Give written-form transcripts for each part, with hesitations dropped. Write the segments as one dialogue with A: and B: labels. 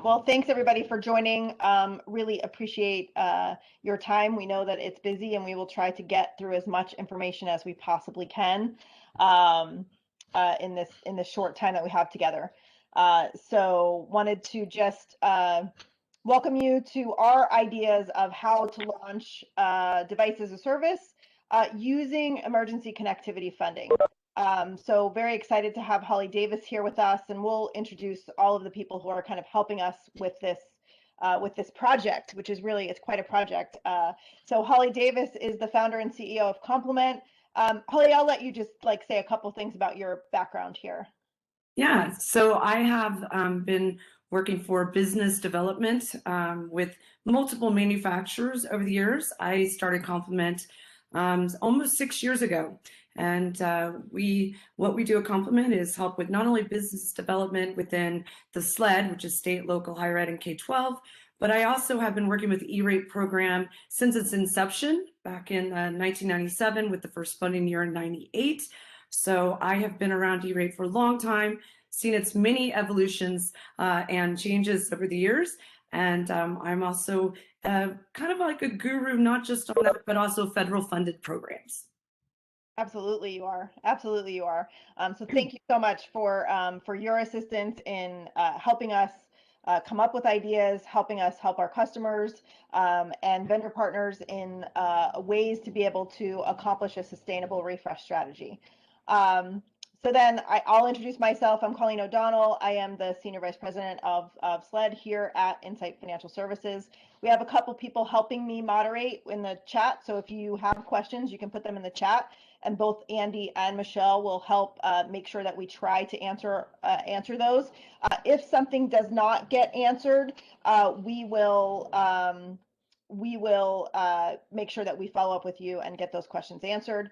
A: Well, thanks everybody for joining. Really appreciate your time. We know that it's busy and we will try to get through as much information as we possibly can um, in this short time that we have together. So wanted to just welcome you to our ideas of how to launch device as a service using emergency connectivity funding. So very excited to have Holly Davis here with us, and we'll introduce all of the people who are kind of helping us with this project, which is really, it's quite a project. So Holly Davis is the founder and CEO of Komplement. Holly, I'll let you just say a couple things about your background here.
B: Yeah, so I have been working for business development with multiple manufacturers over the years. I started Komplement almost 6 years ago. And what we do at Komplement is help with not only business development within the SLED, which is state, local, higher ed, and K-12, but I also have been working with the E-rate program since its inception back in 1997 with the first funding year in 98. So I have been around E-rate for a long time, seen its many evolutions and changes over the years. And I'm also kind of like a guru, not just on that, but also federal funded programs.
A: Absolutely, you are. Absolutely, you are. So thank you so much for your assistance in helping us come up with ideas, helping us help our customers and vendor partners in ways to be able to accomplish a sustainable refresh strategy. So then I'll introduce myself. I'm Colleen O'Donnell. I am the Senior Vice President of SLED here at Insight Financial Services. We have a couple people helping me moderate in the chat. So if you have questions, you can put them in the chat, and both Andy and Michelle will help make sure that we try to answer those. If something does not get answered, we will make sure that we follow up with you and get those questions answered.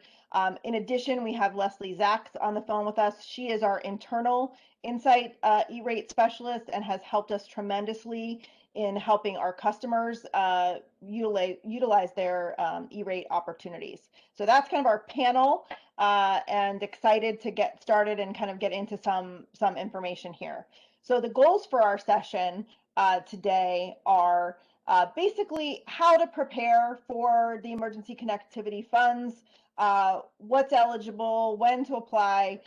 A: In addition, we have Leslie Zaks on the phone with us. She is our internal Insight E-rate specialist and has helped us tremendously in helping our customers utilize their E-rate opportunities. So that's kind of our panel, and excited to get started and kind of get into some information here. So the goals for our session today are basically how to prepare for the emergency connectivity funds, what's eligible, when to apply.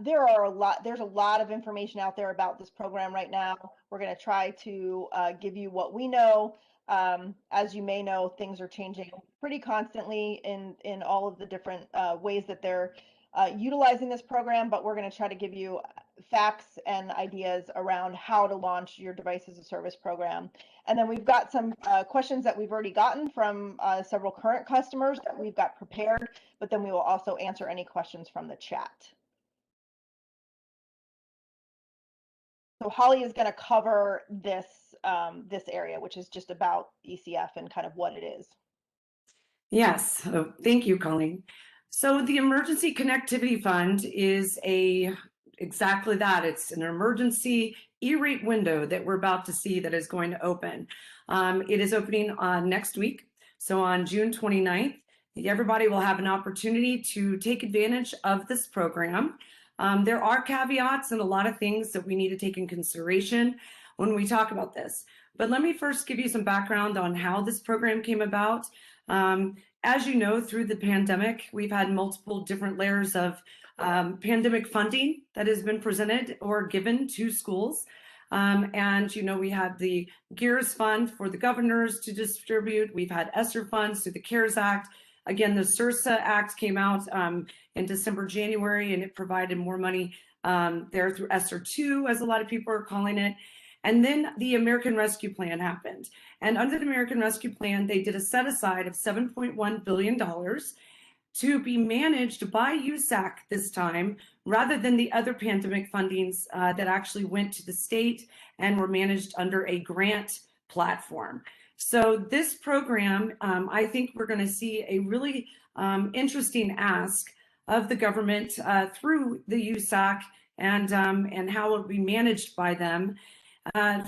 A: There's a lot of information out there about this program right now. We're going to try to give you what we know. As you may know, things are changing pretty constantly in all of the different ways that they're utilizing this program, but we're going to try to give you facts and ideas around how to launch your device as a service program. And then we've got some questions that we've already gotten from several current customers that we've got prepared, but then we will also answer any questions from the chat. So Holly is going to cover this area, which is just about ECF and kind of what it is.
B: Yes, thank you, Colleen. So the Emergency Connectivity Fund is exactly that. It's an emergency E-rate window that we're about to see that is going to open. It is opening next week. So on June 29th, everybody will have an opportunity to take advantage of this program. There are caveats and a lot of things that we need to take in consideration when we talk about this. But let me first give you some background on how this program came about. As you know, through the pandemic, we've had multiple different layers of pandemic funding that has been presented or given to schools. And, you know, we had the GEARS Fund for the governors to distribute. We've had ESSER funds through the CARES Act. Again, the CRSA Act came out in December, January, and it provided more money there through ESSER 2, as a lot of people are calling it. And then the American Rescue Plan happened. And under the American Rescue Plan, they did a set aside of $7.1 billion to be managed by USAC this time, rather than the other pandemic fundings that actually went to the state and were managed under a grant platform. So this program, I think we're going to see a really interesting ask of the government through the USAC and how it will be managed by them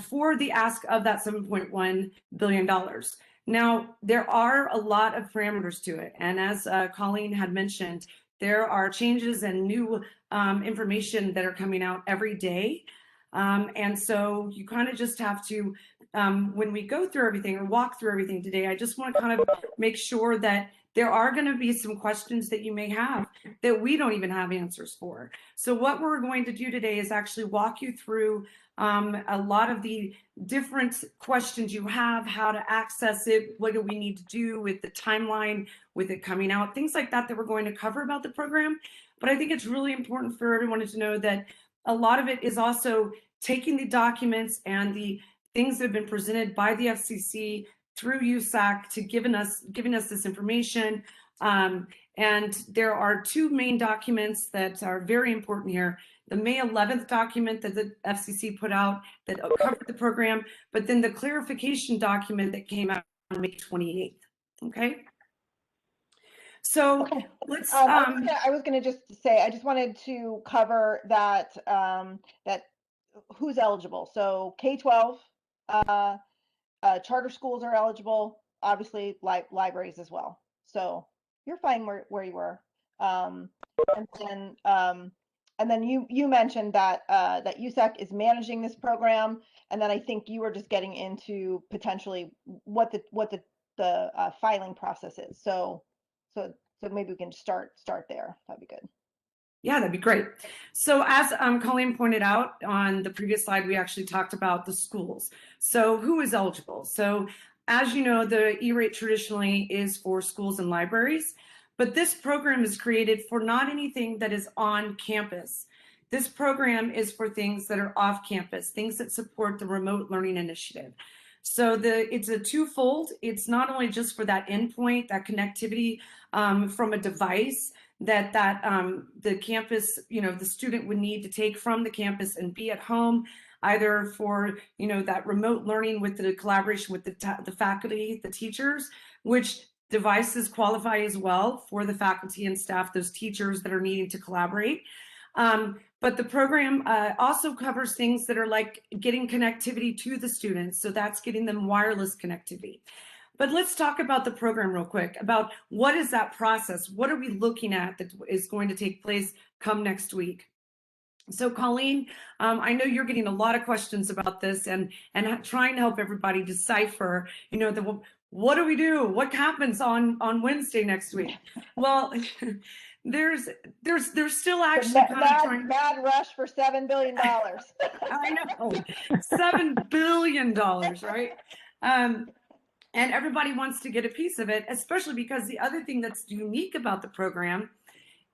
B: for the ask of that $7.1 billion. Now, there are a lot of parameters to it. And as Colleen had mentioned, there are changes and new information that are coming out every day. And so you kind of just have to, when we go through everything or walk through everything today, I just want to kind of make sure that there are going to be some questions that you may have that we don't even have answers for. So what we're going to do today is actually walk you through a lot of the different questions you have, how to access it, what do we need to do with the timeline, with it coming out, things like that that we're going to cover about the program. But I think it's really important for everyone to know that a lot of it is also taking the documents and the things that have been presented by the FCC through USAC to giving us this information. And there are two main documents that are very important here. The May 11th document that the FCC put out that covered the program, but then the clarification document that came out on May 28th. Okay. So
A: Okay.
B: let's.
A: I was gonna just say, I just wanted to cover that that who's eligible. So K-12, charter schools are eligible, obviously libraries as well. So you're fine where you were. Um, and then you mentioned that that USAC is managing this program, and then I think you were just getting into potentially what the filing process is. So maybe we can start there. That'd be good.
B: Yeah, that'd be great. So as Colleen pointed out on the previous slide, we actually talked about the schools. So who is eligible? So as you know, the E-rate traditionally is for schools and libraries, but this program is created for not anything that is on campus. This program is for things that are off campus, things that support the remote learning initiative. So it's a twofold. It's not only just for that endpoint, that connectivity from a device, that the campus, the student would need to take from the campus and be at home, either for, that remote learning with the collaboration with the faculty, the teachers, which devices qualify as well for the faculty and staff, those teachers that are needing to collaborate. But the program also covers things that are like getting connectivity to the students. So that's getting them wireless connectivity. But let's talk about the program real quick, about what is that process? What are we looking at that is going to take place come next week? So Colleen, I know you're getting a lot of questions about this and trying to help everybody decipher, what do we do? What happens on Wednesday next week? Well, there's still actually
A: mad rush for $7 billion.
B: I know, $7 billion, right? And everybody wants to get a piece of it, especially because the other thing that's unique about the program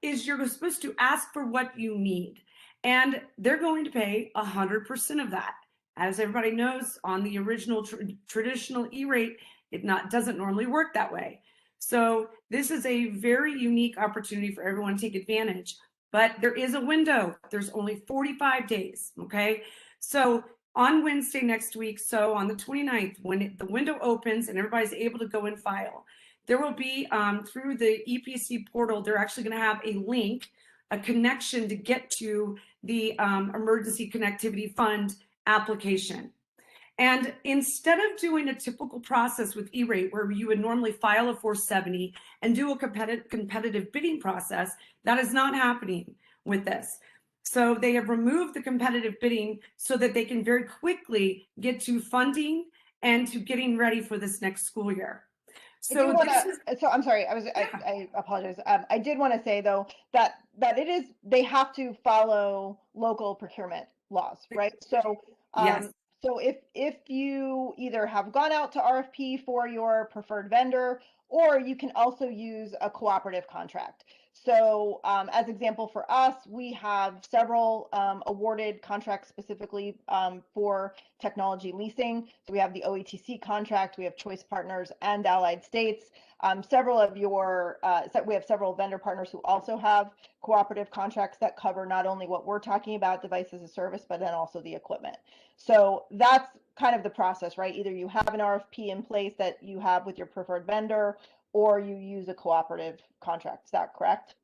B: is you're supposed to ask for what you need. And they're going to pay 100% of that. As everybody knows, on the original traditional E-rate, it doesn't normally work that way. So this is a very unique opportunity for everyone to take advantage. But there is a window. There's only 45 days, okay? So on Wednesday next week, so on the 29th, when the window opens and everybody's able to go and file, there will be through the EPC portal, they're actually going to have a link, a connection to get to the Emergency Connectivity Fund application. And instead of doing a typical process with E-rate where you would normally file a 470 and do a competitive bidding process, that is not happening with this. So they have removed the competitive bidding so that they can very quickly get to funding and to getting ready for this next school year.
A: So I'm sorry, I apologize. I did want to say though that they have to follow local procurement laws, right? So
B: yes.
A: So if you either have gone out to RFP for your preferred vendor, or you can also use a cooperative contract. So as example for us, we have several awarded contracts specifically for technology leasing. So we have the OETC contract, we have Choice Partners and Allied States. Several of we have several vendor partners who also have cooperative contracts that cover not only what we're talking about, device as a service, but then also the equipment. So that's kind of the process, right? Either you have an RFP in place that you have with your preferred vendor, or you use a cooperative contract. Is that correct?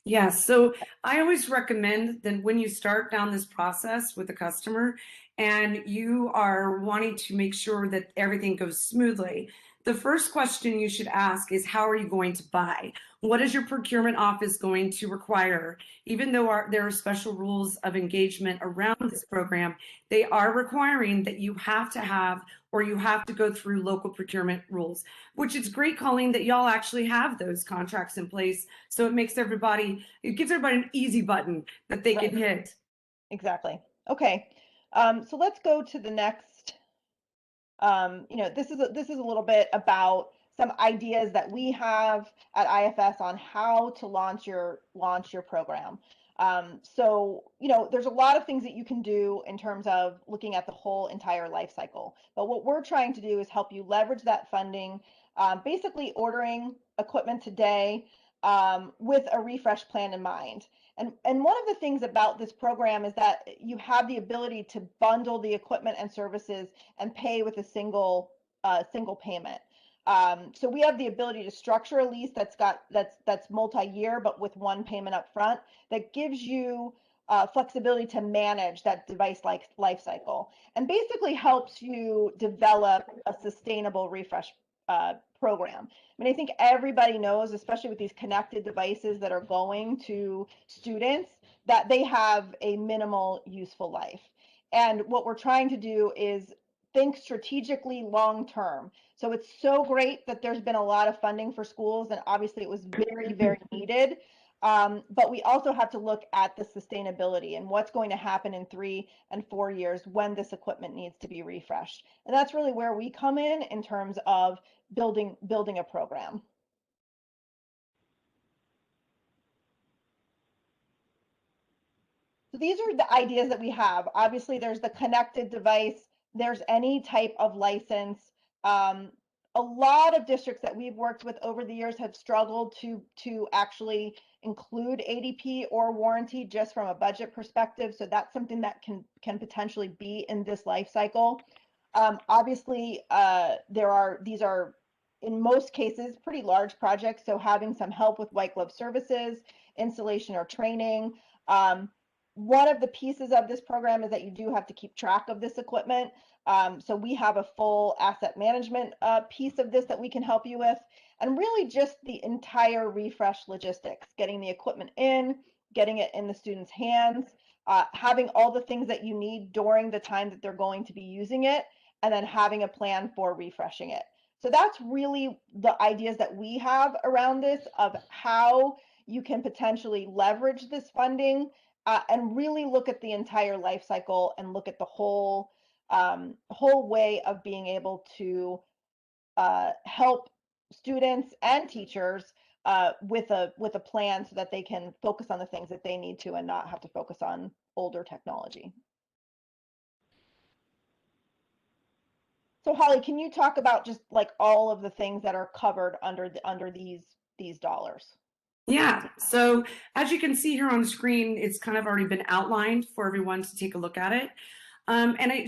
B: Yes. So I always recommend that when you start down this process with a customer and you are wanting to make sure that everything goes smoothly, the first question you should ask is, how are you going to buy? What is your procurement office going to require? Even though there are special rules of engagement around this program, they are requiring that you have to have, or you have to go through local procurement rules, which it's great, Colleen, that y'all actually have those contracts in place. So it makes everybody, it gives everybody an easy button that they can hit.
A: Exactly. Okay. So let's go to the next. This is a little bit about some ideas that we have at IFS on how to launch your program. There's a lot of things that you can do in terms of looking at the whole entire life cycle. But what we're trying to do is help you leverage that funding, basically ordering equipment today with a refresh plan in mind. And one of the things about this program is that you have the ability to bundle the equipment and services and pay with a single payment. So we have the ability to structure a lease that's multi-year, but with one payment up front that gives you flexibility to manage that device life cycle and basically helps you develop a sustainable refresh program. I mean, I think everybody knows, especially with these connected devices that are going to students, that they have a minimal useful life. And what we're trying to do is think strategically long term. So it's so great that there's been a lot of funding for schools, and obviously it was very, very needed. But we also have to look at the sustainability and what's going to happen in 3 and 4 years when this equipment needs to be refreshed. And that's really where we come in terms of building a program. So these are the ideas that we have. Obviously, there's the connected device. There's any type of license. A lot of districts that we've worked with over the years have struggled to actually include ADP or warranty just from a budget perspective. So that's something that can potentially be in this life cycle. Obviously, these are in most cases pretty large projects. So having some help with white glove services, installation or training. One of the pieces of this program is that you do have to keep track of this equipment. So we have a full asset management piece of this that we can help you with, and really just the entire refresh logistics, getting the equipment in, getting it in the students' hands, having all the things that you need during the time that they're going to be using it, and then having a plan for refreshing it. So that's really the ideas that we have around this of how you can potentially leverage this funding and really look at the entire life cycle and look at the whole way of being able to help students and teachers with a plan so that they can focus on the things that they need to and not have to focus on older technology. So Holly, can you talk about just like all of the things that are covered under these dollars?
B: Yeah, so as you can see here on the screen, it's kind of already been outlined for everyone to take a look at it.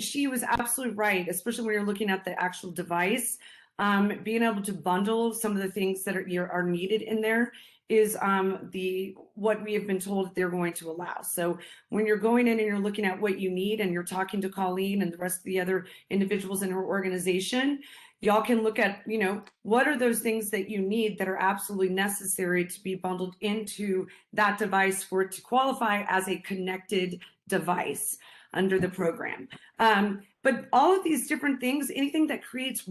B: She was absolutely right, especially when you're looking at the actual device. Being able to bundle some of the things that are needed in there is what we have been told that they're going to allow. So when you're going in and you're looking at what you need and you're talking to Colleen and the rest of the other individuals in her organization, y'all can look at, what are those things that you need that are absolutely necessary to be bundled into that device for it to qualify as a connected device under the program. But all of these different things, anything that creates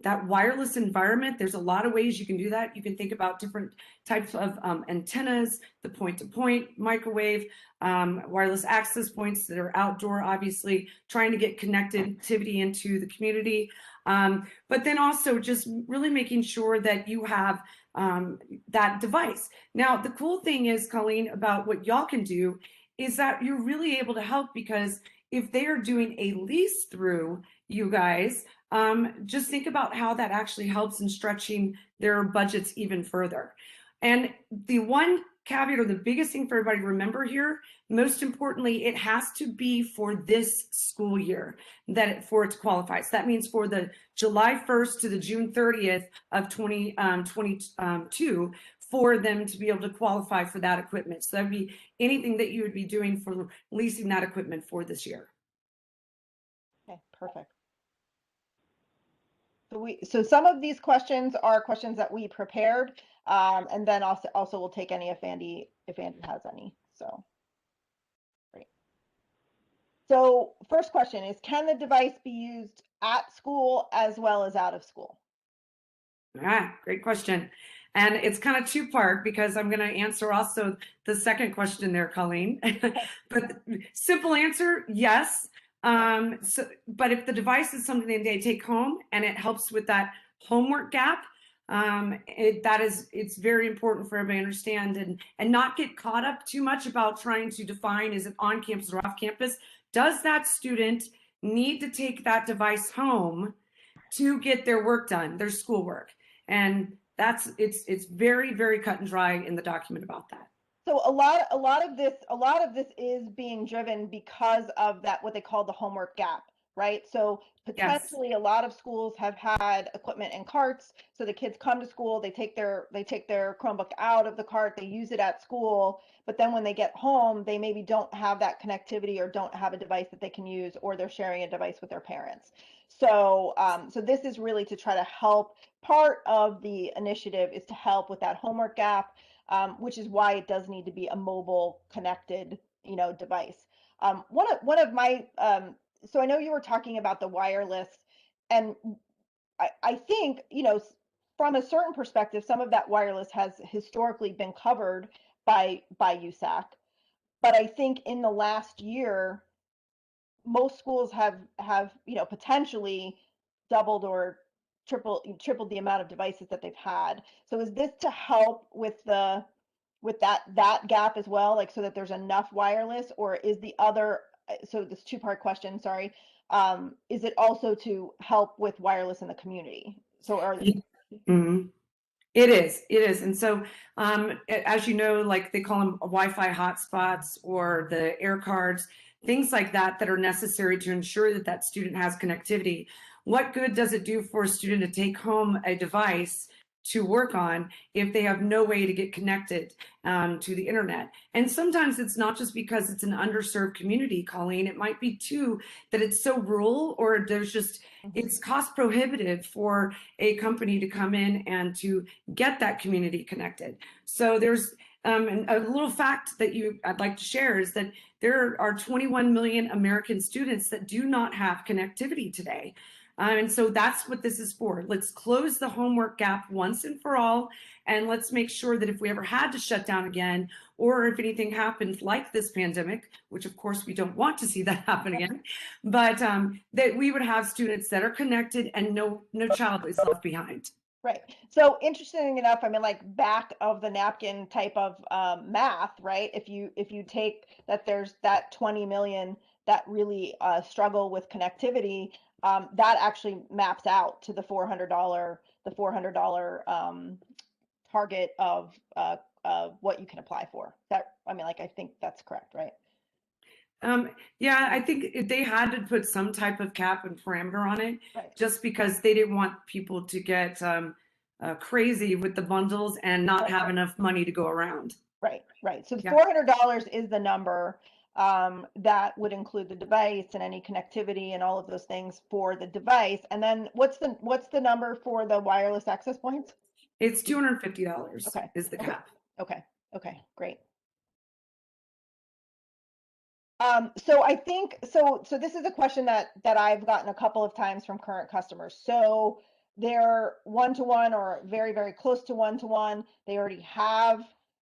B: that wireless environment, there's a lot of ways you can do that. You can think about different types of antennas, the point-to-point microwave, wireless access points that are outdoor, obviously, trying to get connectivity into the community. But then also just really making sure that you have that device. Now, the cool thing is, Colleen, about what y'all can do is that you're really able to help, because if they are doing a lease through you guys, just think about how that actually helps in stretching their budgets even further. And the one caveat, or the biggest thing for everybody to remember here, most importantly, it has to be for this school year for it to qualify. So that means for the July 1st to the June 30th of 2022 for them to be able to qualify for that equipment. So that'd be anything that you would be doing for leasing that equipment for this year.
A: Okay, perfect. So some of these questions are questions that we prepared, and then also we'll take any if Andy has any. So great. So first question is, can the device be used at school as well as out of school?
B: Great question. And it's kind of two-part because I'm going to answer also the second question there, Colleen. But simple answer, yes. But if the device is something that they take home and it helps with that homework gap, it's very important for everybody to understand and not get caught up too much about trying to define, is it on campus or off campus? Does that student need to take that device home to get their work done, their schoolwork? And it's very, very cut and dry in the document about that.
A: So a lot of this is being driven because of that, what they call the homework gap, right? So
B: Yes.
A: potentially a lot of schools have had equipment in carts. So the kids come to school, they take their Chromebook out of the cart, they use it at school, but then when they get home, they maybe don't have that connectivity or don't have a device that they can use, or they're sharing a device with their parents. So so this is really to try to help. Part of the initiative is to help with that homework gap, which is why it does need to be a mobile connected, device. One of my so I know you were talking about the wireless, and I think, from a certain perspective, some of that wireless has historically been covered by USAC, but I think in the last year, most schools have potentially doubled or tripled the amount of devices that they've had. So is this to help with that gap as well, like so that there's enough wireless, or is the other, so this two-part question, sorry, is it also to help with wireless in the community? So are
B: Mhm. It is. And so, as you know, like they call them Wi-Fi hotspots or the air cards, things like that that are necessary to ensure that that student has connectivity. What good does it do for a student to take home a device to work on if they have no way to get connected to the internet? And sometimes it's not just because it's an underserved community, Colleen. It might be too that it's so rural, or there's just it's cost prohibitive for a company to come in and to get that community connected. So there's a little fact that I'd like to share is that there are 21 million American students that do not have connectivity today. And so that's what this is for. Let's close the homework gap once and for all. And let's make sure that if we ever had to shut down again, or if anything happened like this pandemic, which of course we don't want to see that happen again, but that we would have students that are connected and no child is left behind.
A: Right. So interesting enough, I mean, like back of the napkin type of math, right? If you take that, there's that 20 million that really struggle with connectivity, that actually maps out to the $400 target of what you can apply for. That, I mean, like I think that's correct, right?
B: Yeah, I think they had to put some type of cap and parameter on it,
A: Right.
B: just because they didn't want people to get crazy with the bundles and not have enough money to go around.
A: Right, right. So
B: Yeah.
A: $400 is the number, that would include the device and any connectivity and all of those things for the device. And then what's the number for the wireless access points?
B: It's $250
A: Okay,
B: is the
A: okay,
B: cap.
A: okay, okay, great. So I think so this is a question that I've gotten a couple of times from current customers. So they're one-to-one or very, very close to one-to-one. They already have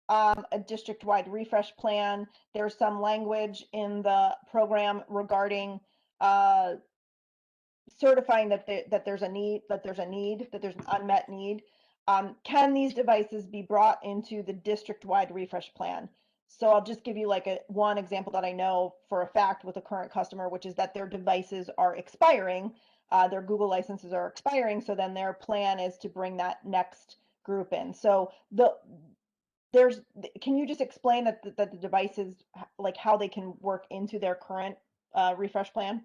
A: a district-wide refresh plan. There's some language in the program regarding uh, certifying that there's a need, that there's an unmet need. Can these devices be brought into the district-wide refresh plan? So I'll just give you like one example that I know for a fact with a current customer, which is that their devices are expiring, their Google licenses are expiring. So then their plan is to bring that next group in. So can you just explain that the devices, like how they can work into their current refresh plan?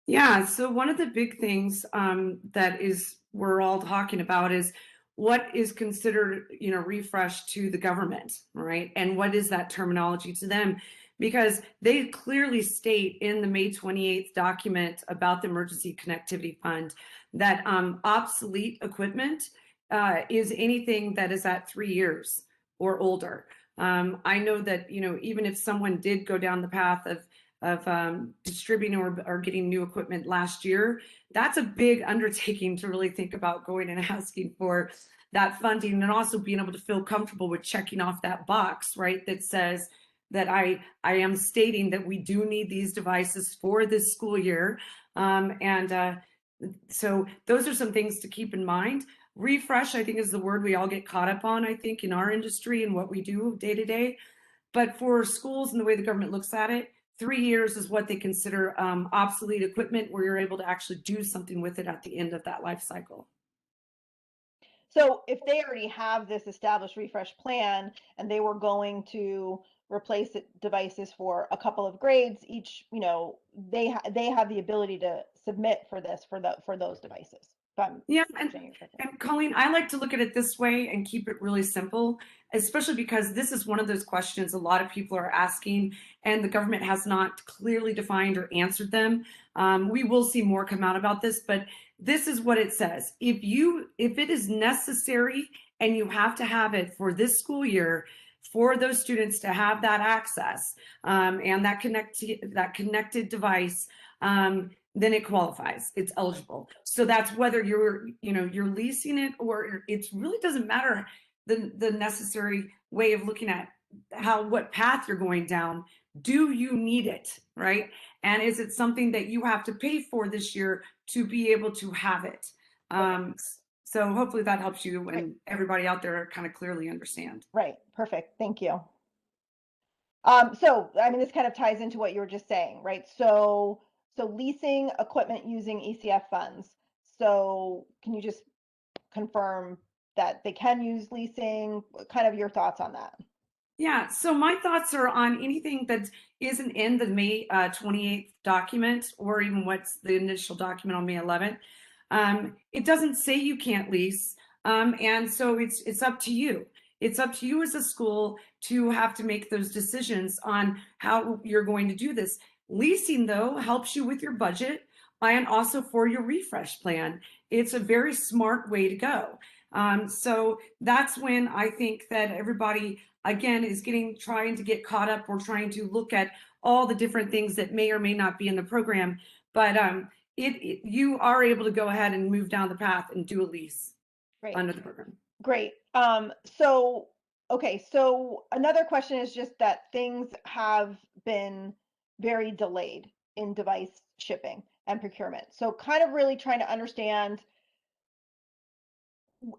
B: Yeah, so one of the big things that is we're all talking about is what is considered, refresh to the government, right? And what is that terminology to them? because they clearly state in the May 28th document about the Emergency Connectivity Fund that obsolete equipment is anything that is at 3 years or older. I know that, even if someone did go down the path of distributing or getting new equipment last year, that's a big undertaking to really think about going and asking for that funding, and also being able to feel comfortable with checking off that box, right, that says that I am stating that we do need these devices for this school year. So those are some things to keep in mind. Refresh, I think, is the word we all get caught up on, I think, in our industry and what we do day to day. But for schools and the way the government looks at it, 3 years is what they consider obsolete equipment, where you're able to actually do something with it at the end of that life cycle.
A: So if they already have this established refresh plan and they were going to replace devices for a couple of grades each, they have the ability to submit for this for those devices. If I'm
B: Yeah,
A: understanding you correctly.
B: and Colleen, I like to look at it this way and keep it really simple, especially because this is one of those questions a lot of people are asking, and the government has not clearly defined or answered them. We will see more come out about this, but this is what it says. If it is necessary and you have to have it for this school year, for those students to have that access and that connected device, then it qualifies, it's eligible. So that's whether you're leasing it, or it really doesn't matter the necessary way of looking at what path you're going down. Do you need it, right? And is it something that you have to pay for this year to be able to have it? So hopefully that helps you and everybody out there kind of clearly understand.
A: Right. Perfect. Thank you. So I mean, this kind of ties into what you were just saying, right? So leasing equipment using ECF funds. So can you just confirm that they can use leasing? Kind of your thoughts on that?
B: Yeah, so my thoughts are on anything that isn't in the May 28th document, or even what's the initial document on May 11th. It doesn't say you can't lease, and so it's up to you. It's up to you as a school to have to make those decisions on how you're going to do this. Leasing, though, helps you with your budget and also for your refresh plan. It's a very smart way to go. So that's when I think that everybody, again, is trying to get caught up or trying to look at all the different things that may or may not be in the program. But you are able to go ahead and move down the path and do a lease under the program.
A: Great. Okay, so another question is just that things have been very delayed in device shipping and procurement. So kind of really trying to understand,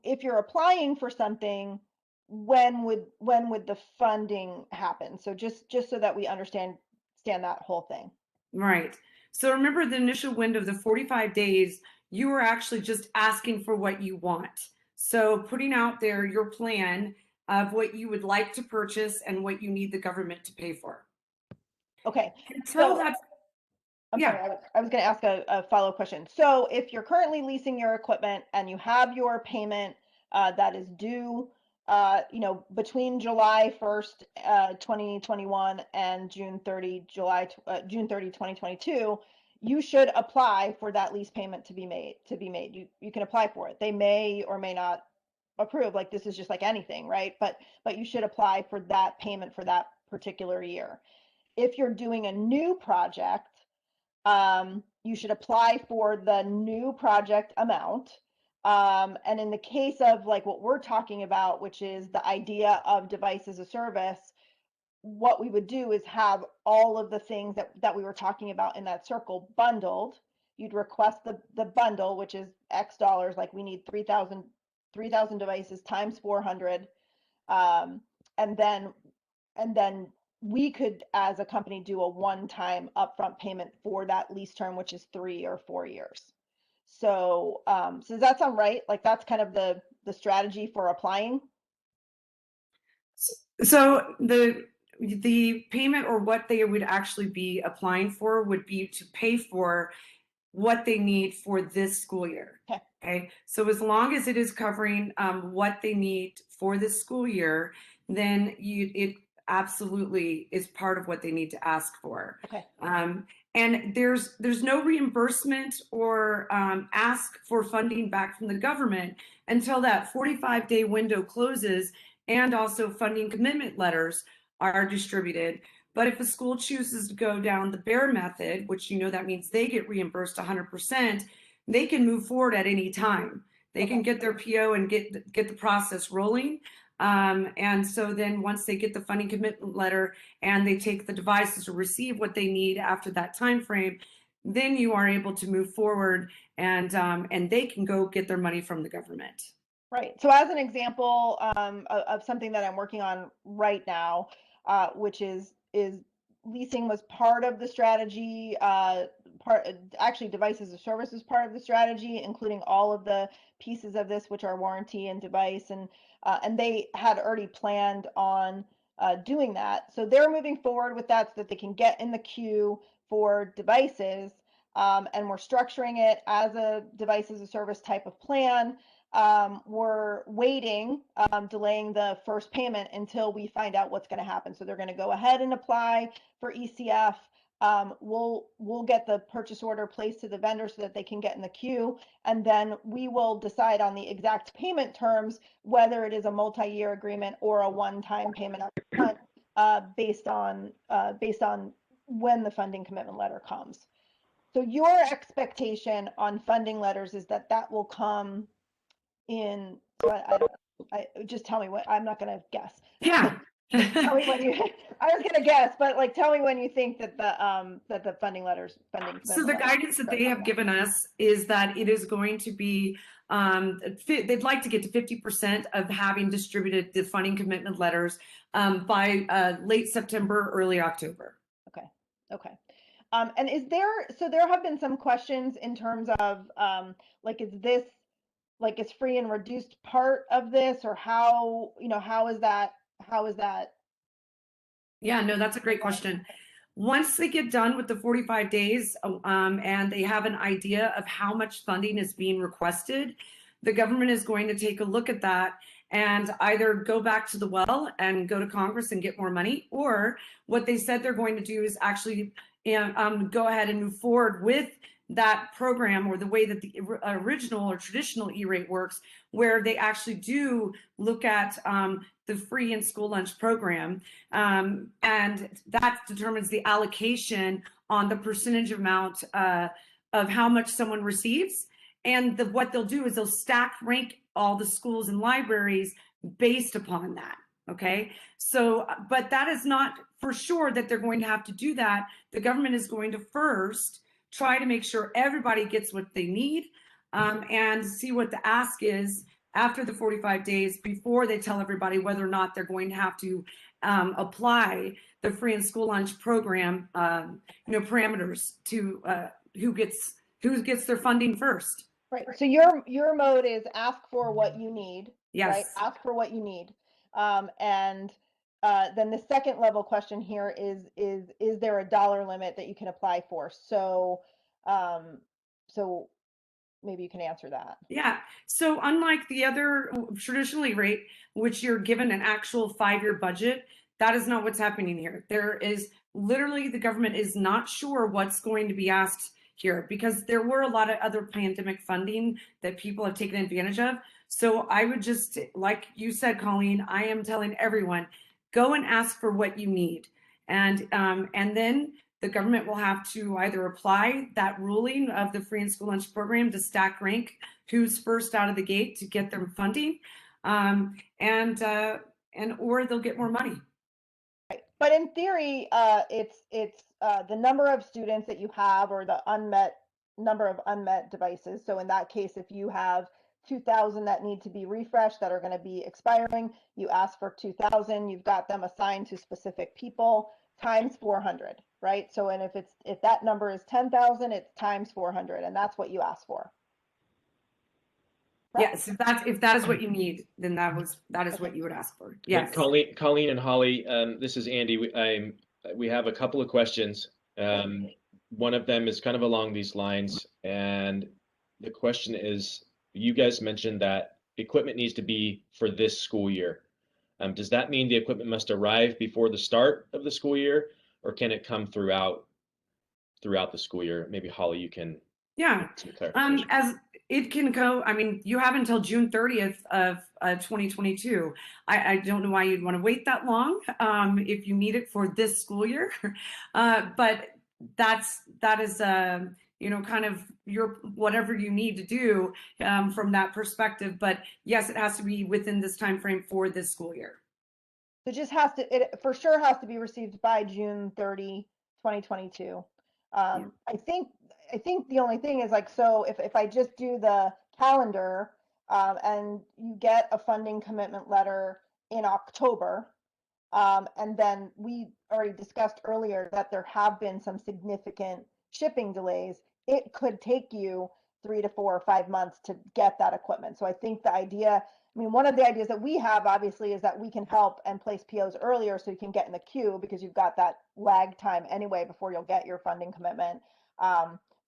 A: if you're applying for something, when would the funding happen? So just so that we understand that whole thing.
B: Right. So remember, the initial window of the 45 days, you were actually just asking for what you want. So putting out there your plan of what you would like to purchase and what you need the government to pay for.
A: Okay.
B: Until
A: So
B: that's,
A: I'm
B: yeah.
A: sorry, I was going to ask a follow-up question. So if you're currently leasing your equipment and you have your payment that is due, between July 1st, 2021 and June 30, June 30, 2022, you should apply for that lease payment to be made. You can apply for it. They may or may not approve. Like, this is just like anything, right? But you should apply for that payment for that particular year. If you're doing a new project, you should apply for the new project amount. And in the case of like what we're talking about, which is the idea of device as a service, what we would do is have all of the things that we were talking about in that circle bundled. You'd request the bundle, which is X dollars, like we need 3,000 devices times 400. And then we could, as a company, do a one-time upfront payment for that lease term, which is 3 or 4 years. So, so does that sound right? Like, that's kind of the strategy for applying?
B: So the payment, or what they would actually be applying for, would be to pay for what they need for this school year. Okay. So as long as it is covering what they need for this school year, then absolutely is part of what they need to ask for.
A: Okay.
B: And there's no reimbursement or ask for funding back from the government until that 45-day window closes, and also funding commitment letters are distributed. But if a school chooses to go down the bear method, which that means they get reimbursed 100%, they can move forward at any time. They can get their PO and get the process rolling. And so then once they get the funding commitment letter and they take the devices to receive what they need after that time frame, then you are able to move forward, and they can go get their money from the government.
A: Right. So as an example of something that I'm working on right now, which is leasing was part of the strategy. Actually, devices as a service is part of the strategy, including all of the pieces of this, which are warranty and device, and they had already planned on doing that. So they're moving forward with that so that they can get in the queue for devices. And we're structuring it as a device as a service type of plan. We're waiting, delaying the first payment until we find out what's going to happen. So they're going to go ahead and apply for ECF. We'll get the purchase order placed to the vendor so that they can get in the queue, and then we will decide on the exact payment terms, whether it is a multi-year agreement or a one-time payment up front, based on when the funding commitment letter comes. So your expectation on funding letters is that that will come in, so just tell me what, I'm not gonna guess.
B: Yeah.
A: Tell me when you, I was gonna guess, but like, tell me when you think that the funding
B: So the guidance that they have given us is that it is going to be, they'd like to get to 50% of having distributed the funding commitment letters by late September, early October.
A: Okay. Okay. And so there have been some questions in terms of, like, is this, like, is free and reduced part of this, or how is that,
B: Yeah, no, that's a great question. Once they get done with the 45 days, and they have an idea of how much funding is being requested, the government is going to take a look at that and either go back to the well and go to Congress and get more money, or what they said they're going to do is actually go ahead and move forward with that program, or the way that the original or traditional E-rate works, where they actually do look at the free and school lunch program, and that determines the allocation on the percentage amount of how much someone receives. And what they'll do is they'll stack rank all the schools and libraries based upon that. Okay, so, but that is not for sure that they're going to have to do that. The government is going to first try to make sure everybody gets what they need, and see what the ask is after the 45 days, before they tell everybody whether or not they're going to have to apply the free and school lunch program, parameters to who gets their funding first.
A: right? So your mode is ask for what you need.
B: Yes.
A: Right? Ask for what you need. And then the second level question here is there a dollar limit that you can apply for? So maybe you can answer that.
B: Yeah. So unlike the other traditional E-rate, which you're given an actual 5-year budget, that is not what's happening here. There is literally, the government is not sure what's going to be asked here, because there were a lot of other pandemic funding that people have taken advantage of. So I would just, like you said, Colleen, I am telling everyone, go and ask for what you need. And then the government will have to either apply that ruling of the free and school lunch program to stack rank who's first out of the gate to get their funding, and or they'll get more money.
A: Right. But in theory, it's the number of students that you have, or the number of unmet devices. So in that case, if you have 2,000 that need to be refreshed, that are going to be expiring, you ask for 2,000, you've got them assigned to specific people, times 400, right? So, and if that number is 10,000, it's times 400, and that's what you ask for. Right?
B: Yes, if that is what you need, then that is what you would ask for. Yes.
C: Colleen and Holly, this is Andy. We have a couple of questions. One of them is kind of along these lines, and the question is, you guys mentioned that equipment needs to be for this school year. Does that mean the equipment must arrive before the start of the school year, or can it come throughout the school year? Maybe Holly, you can
B: Yeah,
C: some clarification.
B: as it can go, I mean, you have until June 30th of 2022. I don't know why you'd want to wait that long if you need it for this school year. But that is, you know, kind of your whatever you need to do from that perspective. But yes, it has to be within this time frame for this school year.
A: It just has to, it for sure has to be received by June 30, 2022.
B: Yeah.
A: I think the only thing is like, so if I just do the calendar, and you get a funding commitment letter in October, and then we already discussed earlier that there have been some significant shipping delays. It could take you 3 to 4 or 5 months to get that equipment. So I think the idea, I mean, one of the ideas that we have obviously is that we can help and place POs earlier so you can get in the queue because you've got that lag time anyway before you'll get your funding commitment.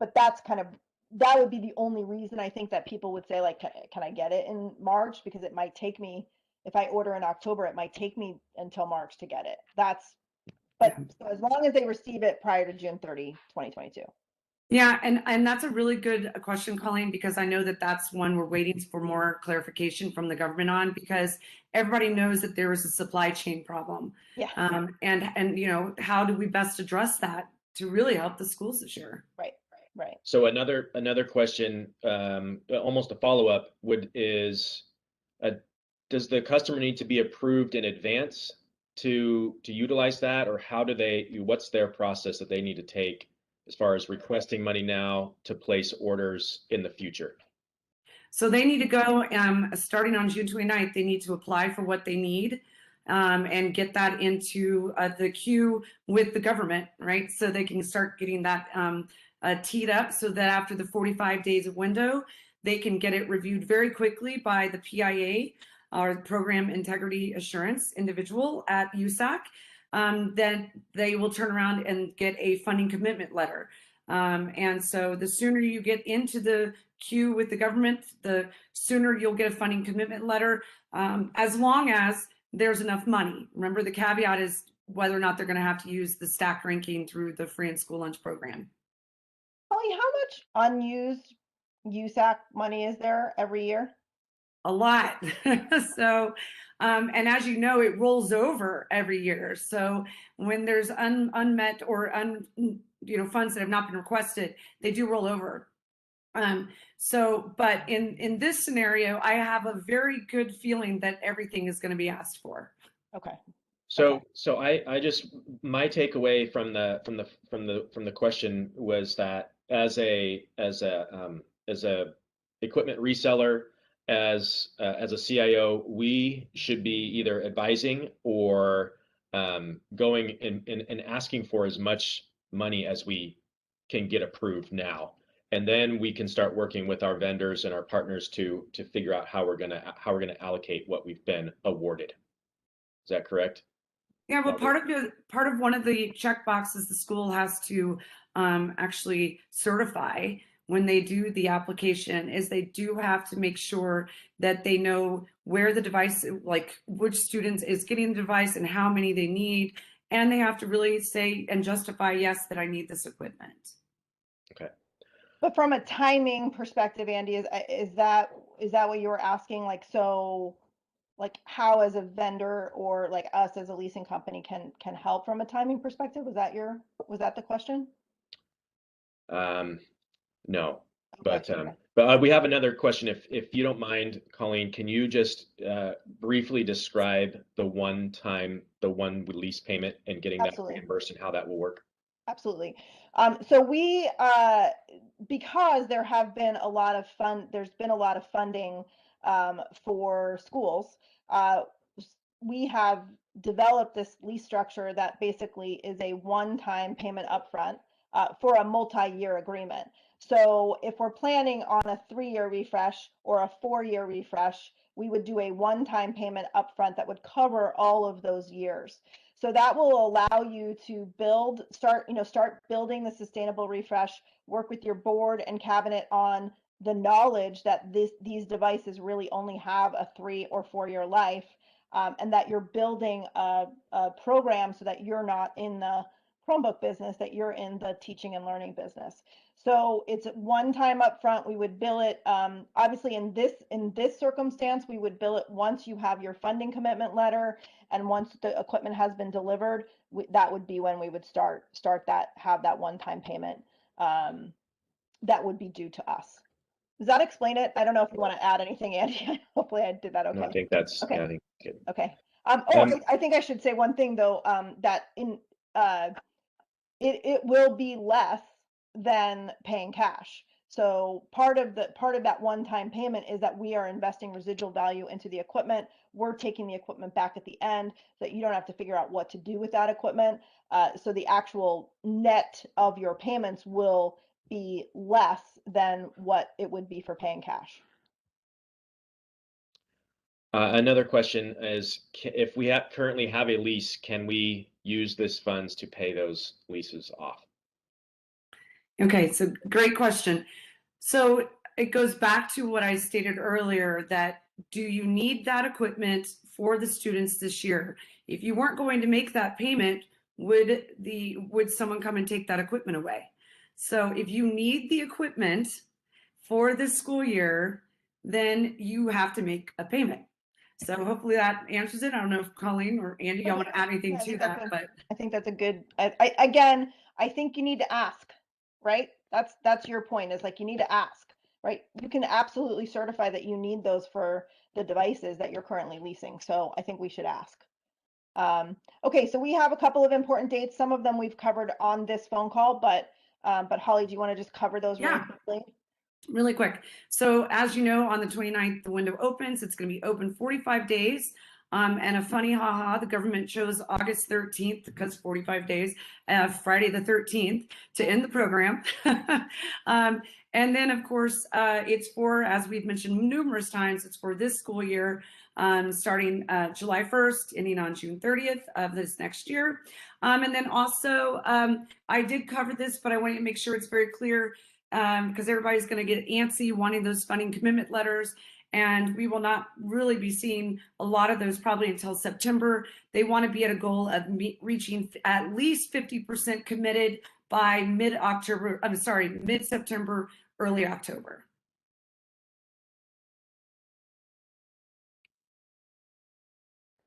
A: But that's kind of, that would be the only reason I think that people would say like, can I get it in March? Because it might take me, if I order in October, it might take me until March to get it. But so as long as they receive it prior to June 30, 2022.
B: Yeah, and that's a really good question, Colleen, because I know that that's one we're waiting for more clarification from the government on, because everybody knows that there is a supply chain problem.
A: Yeah.
B: And you know, how do we best address that to really help the schools this year?
A: Right.
C: So another question, almost a follow-up, does the customer need to be approved in advance to utilize that, or what's their process that they need to take as far as requesting money now to place orders in the future?
B: So they need to go, starting on June 29th, they need to apply for what they need and get that into the queue with the government, right? So they can start getting that teed up so that after the 45 days of window, they can get it reviewed very quickly by the PIA, or Program Integrity Assurance individual at USAC. Then they will turn around and get a funding commitment letter. And so the sooner you get into the queue with the government, the sooner you'll get a funding commitment letter, as long as there's enough money. Remember, the caveat is whether or not they're going to have to use the stack ranking through the free and school lunch program.
A: Holly, how much unused USAC money is there every year?
B: A lot. So, and as you know, it rolls over every year. So when there's unmet or funds that have not been requested, they do roll over. But in this scenario, I have a very good feeling that everything is going to be asked for.
A: Okay.
C: So I just, my takeaway from the question was that as a equipment reseller, as a CIO, we should be either advising or going and asking for as much money as we can get approved now. And then we can start working with our vendors and our partners to figure out how we're gonna allocate what we've been awarded. Is that correct?
B: Yeah, well, part of one of the check boxes the school has to actually certify when they do the application is they do have to make sure that they know where the device, like which students is getting the device and how many they need, and they have to really say and justify, yes, that I need this equipment.
C: Okay.
A: But from a timing perspective, Andy, is that what you were asking? Like, so like how as a vendor or like us as a leasing company can help from a timing perspective? Was that the question?
C: No,
A: Okay.
C: but we have another question. If you don't mind, Colleen, can you just briefly describe the one lease payment and getting that
A: Absolutely.
C: reimbursed and how that will work?
A: Absolutely. So we, because there's been a lot of funding for schools, we have developed this lease structure that basically is a one-time payment upfront for a multi-year agreement. So if we're planning on a 3-year refresh or a 4-year refresh, we would do a one-time payment upfront that would cover all of those years. So that will allow you to start building the sustainable refresh, work with your board and cabinet on the knowledge that these devices really only have a 3 or 4 year life. and that you're building a program so that you're not in the Chromebook business, that you're in the teaching and learning business. So it's one time up front. We would bill it. Obviously, in this circumstance, we would bill it once you have your funding commitment letter and once the equipment has been delivered. That would be when we would start that, have that one-time payment that would be due to us. Does that explain it? I don't know if you want to add anything, Andy. Hopefully, I did that okay.
C: No, I think that's
A: okay.
C: Yeah, I think good.
A: Okay. I think I should say one thing though. That in it will be less than paying cash. So part of that one-time payment is that we are investing residual value into the equipment. We're taking the equipment back at the end, so that you don't have to figure out what to do with that equipment. So the actual net of your payments will be less than what it would be for paying cash.
C: Another question is, if we currently have a lease, can we use this funds to pay those leases off?
B: Okay, so great question. So it goes back to what I stated earlier, that do you need that equipment for the students this year? If you weren't going to make that payment, would someone come and take that equipment away? So if you need the equipment for this school year, then you have to make a payment. So hopefully that answers it. I don't know if Colleen or Andy, y'all want to add anything to that, but
A: I think that's a good, again, I think you need to ask, right? That's your point, is like, you need to ask, right? You can absolutely certify that you need those for the devices that you're currently leasing. So I think we should ask. Okay, so we have a couple of important dates. Some of them we've covered on this phone call, but Holly, do you want to just cover those really quickly?
B: Really quick. So as you know, on the 29th, the window opens. It's going to be open 45 days. And a funny haha, the government chose August 13th because 45 days, Friday the 13th to end the program. And then of course, it's for, as we've mentioned numerous times, it's for this school year, starting July 1st, ending on June 30th of this next year. And then also, I did cover this, but I want to make sure it's very clear, because everybody's going to get antsy wanting those funding commitment letters, and we will not really be seeing a lot of those probably until September. They want to be at a goal of reaching at least 50% committed by mid-September, early October.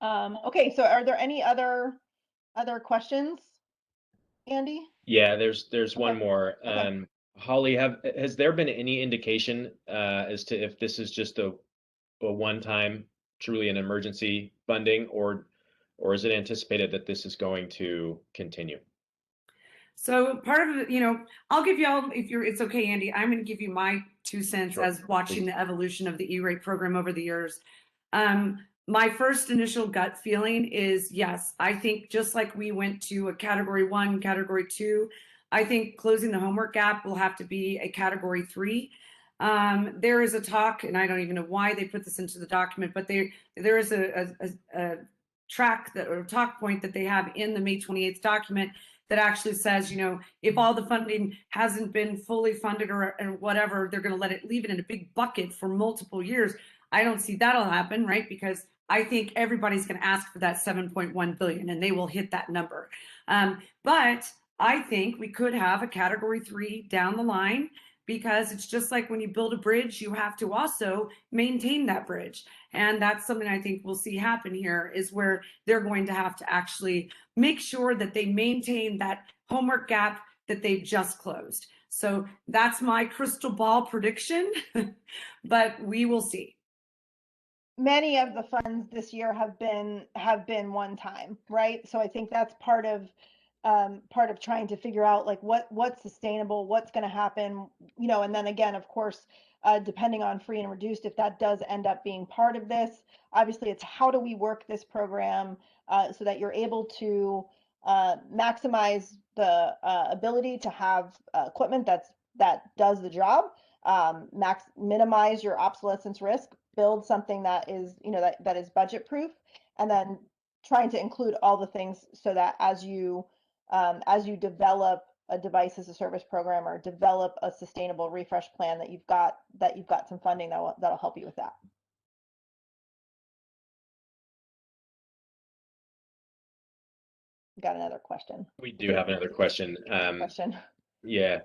A: Okay, so are there any other questions, Andy?
C: Yeah, there's one more.
A: Okay.
C: Holly, has there been any indication as to if this is just a one-time, truly an emergency funding, or is it anticipated that this is going to continue?
B: So part of it, I'll give y'all, it's okay, Andy, I'm going to give you my 2 cents
C: Sure,
B: as watching
C: please.
B: the evolution of the E-rate program over the years. My first initial gut feeling is, yes, I think just like we went to a category 1, category 2, I think closing the homework gap will have to be a category 3. There is a talk, and I don't even know why they put this into the document, but there is a track or talk point that they have in the May 28th document that actually says, if all the funding hasn't been fully funded or whatever, they're going to leave it in a big bucket for multiple years. I don't see that'll happen, right? Because I think everybody's going to ask for that 7.1 billion, and they will hit that number. But I think we could have a category 3 down the line, because it's just like when you build a bridge, you have to also maintain that bridge. And that's something I think we'll see happen here, is where they're going to have to actually make sure that they maintain that homework gap that they've just closed. So that's my crystal ball prediction, but we will see.
A: Many of the funds this year have been one time, right? So I think that's part of trying to figure out like what's sustainable, what's going to happen, and then again, of course, depending on free and reduced, if that does end up being part of this, obviously it's how do we work this program so that you're able to maximize the ability to have equipment that does the job, minimize your obsolescence risk, build something that is that is budget proof, and then trying to include all the things so that as you develop a device as a service program or develop a sustainable refresh plan, that you've got some funding that'll help you with that. Got another question.
C: We do have another question.
A: Question.
C: Yeah.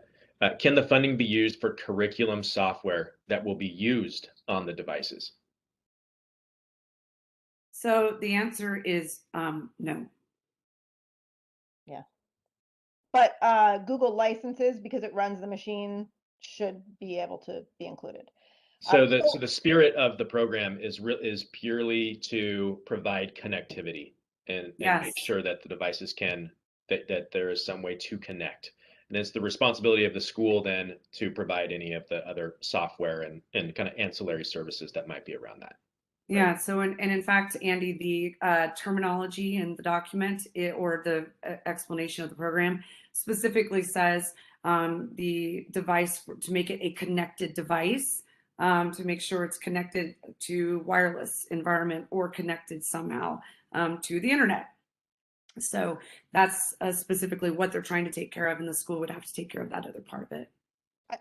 C: Can the funding be used for curriculum software that will be used on the devices?
B: So the answer is no.
A: Yeah. But Google licenses, because it runs the machine, should be able to be included.
C: So the spirit of the program is purely to provide connectivity and
B: Yes.
C: make sure that the devices that there is some way to connect. And it's the responsibility of the school then to provide any of the other software and kind of ancillary services that might be around that.
B: Yeah. So, and in fact, Andy, the terminology in the document or the explanation of the program specifically says the device to make it a connected device, to make sure it's connected to wireless environment or connected somehow to the internet. So that's specifically what they're trying to take care of, and the school would have to take care of that other part of it.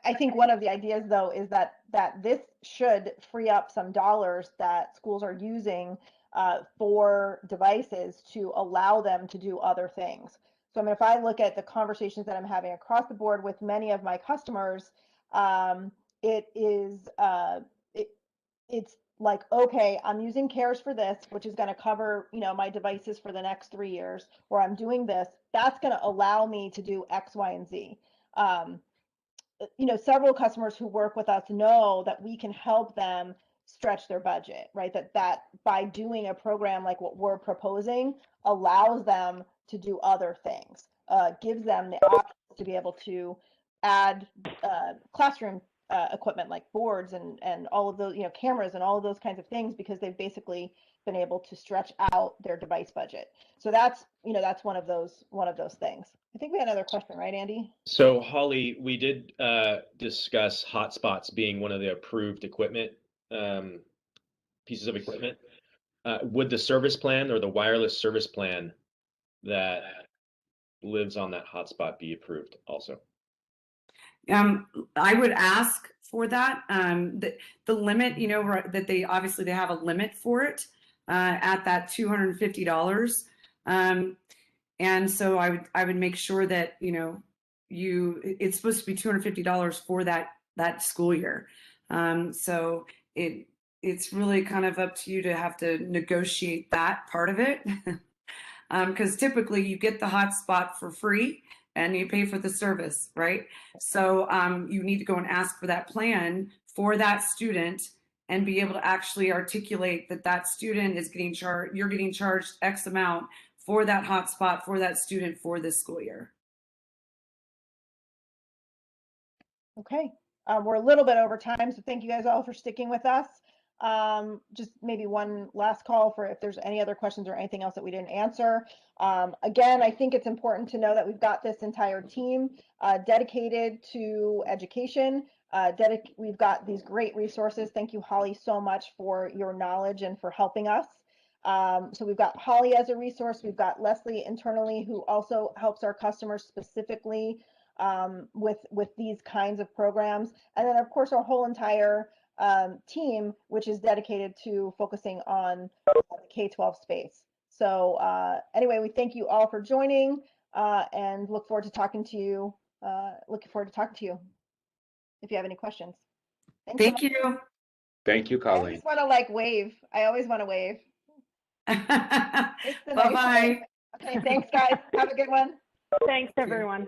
A: I think one of the ideas, though, is that this should free up some dollars that schools are using for devices to allow them to do other things. So, I mean, if I look at the conversations that I'm having across the board with many of my customers, it is it's like, okay, I'm using CARES for this, which is going to cover, my devices for the next 3 years, or I'm doing this. That's going to allow me to do X, Y, and Z. Several customers who work with us know that we can help them stretch their budget, right? That by doing a program like what we're proposing allows them to do other things, gives them the option to be able to add classroom equipment like boards and all of those, cameras and all of those kinds of things, because they've basically been able to stretch out their device budget. So that's one of those things. I think we had another question, right, Andy?
C: So Holly, we did discuss hotspots being one of the approved equipment, pieces of equipment. Would the service plan or the wireless service plan that lives on that hotspot be approved also?
B: I would ask for that. The limit, that they obviously they have a limit for it at that $250. And so I would make sure that it's supposed to be $250 for that school year. So it's really kind of up to you to have to negotiate that part of it. Because typically you get the hotspot for free and you pay for the service, right? So you need to go and ask for that plan for that student and be able to actually articulate that student is getting charged, you're getting charged X amount for that hotspot for that student for this school year.
A: Okay, we're a little bit over time, so thank you guys all for sticking with us. Just maybe one last call for if there's any other questions or anything else that we didn't answer. Again, I think it's important to know that we've got this entire team dedicated to education. We've got these great resources. Thank you, Holly, so much for your knowledge and for helping us. So we've got Holly as a resource. We've got Leslie internally, who also helps our customers specifically with these kinds of programs. And then, of course, our whole entire team, which is dedicated to focusing on the K-12 space. So anyway, we thank you all for joining and look forward to talking to you. If you have any questions. Thanks
B: Thank you.
D: Thank you,
A: I
D: Colleen.
A: always want to wave. I always want to wave. It's the nice
B: Bye-bye.
A: way. Okay, thanks, guys. Have a good one.
E: Thanks, everyone.